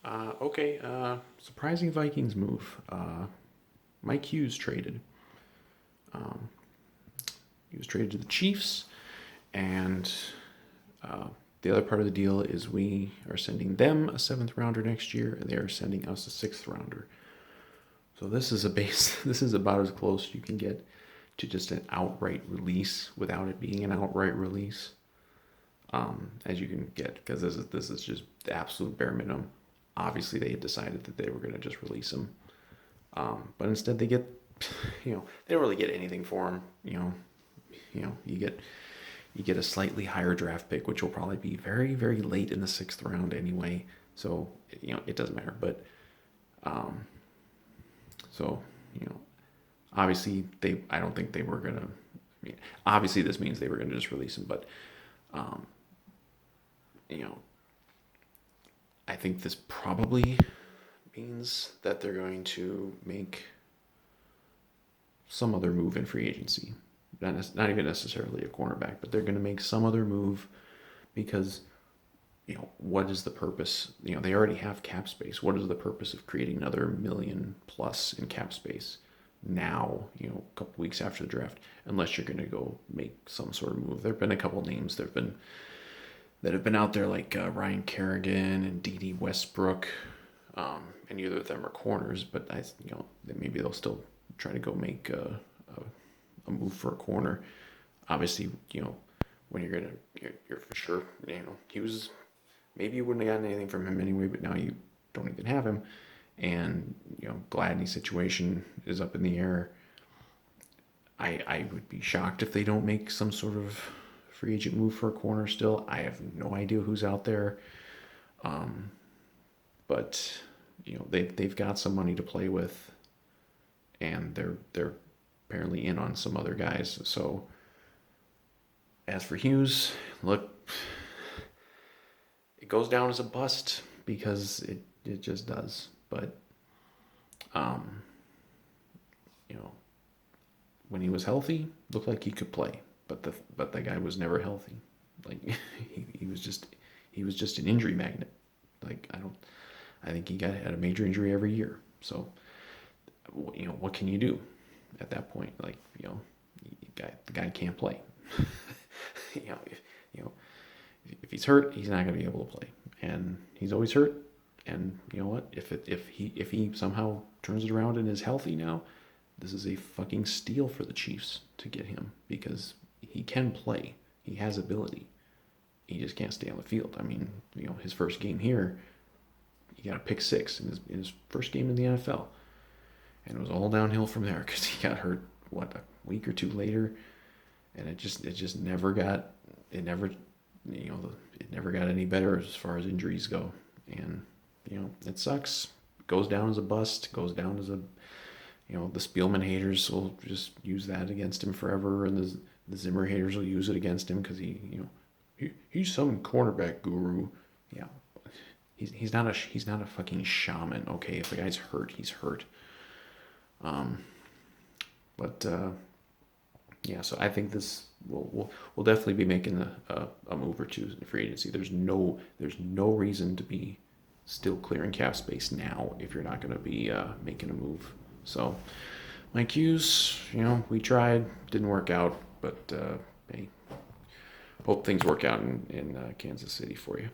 Okay. Surprising Vikings move. Mike Hughes traded. He was traded to the Chiefs, and uh, the other part of the deal is we are sending them a seventh rounder next year, and they are sending us a sixth rounder. So this is a base. This is about as close you can get to just an outright release without it being an outright release as you can get, because this is just the absolute bare minimum. Obviously, they had decided that they were going to just release him, but instead they get, they don't really get anything for him. You get a slightly higher draft pick, which will probably be very, very late in the sixth round anyway. So it doesn't matter. But so obviously I don't think they were gonna. Obviously this means they were gonna just release him, but um, you know, I think this probably means that they're going to make some other move in free agency. Not even necessarily a cornerback, but they're going to make some other move because, what is the purpose? They already have cap space. What is the purpose of creating another million plus in cap space now, a couple weeks after the draft, unless you're going to go make some sort of move? There have been a couple names that have been out there, like Ryan Kerrigan and D.D. Westbrook, and neither of them are corners, but maybe they'll still try to go make a move for a corner. Obviously, when you're for sure, Hughes, maybe you wouldn't have gotten anything from him anyway, but now you don't even have him, and Gladney's situation is up in the air. I would be shocked if they don't make some sort of free agent move for a corner still. I have no idea who's out there, but they've got some money to play with, and they're apparently in on some other guys. So as for Hughes, look, it goes down as a bust because it just does. But when he was healthy, looked like he could play. But the guy was never healthy. Like he was just an injury magnet. Like I think he had a major injury every year. So what can you do at that point? Like the guy can't play. If he's hurt, he's not going to be able to play, and he's always hurt. And you know what? If he somehow turns it around and is healthy now, this is a fucking steal for the Chiefs to get him, because he can play. He has ability. He just can't stay on the field. I mean, his first game here, he got a pick six in his first game in the NFL, and it was all downhill from there because he got hurt a week or two later, and it just never got it never got any better as far as injuries go, and it sucks. Goes down as a bust. Goes down as a the Spielman haters will just use that against him forever, and the Zimmer haters will use it against him because he's some cornerback guru. Yeah, he's not a fucking shaman. Okay, if a guy's hurt, he's hurt. But yeah, so I think this we'll definitely be making a move or two in free agency. There's no reason to be still clearing cap space now if you're not going to be making a move. So, Mike Hughes, we tried, didn't work out, but hey, hope things work out in Kansas City for you.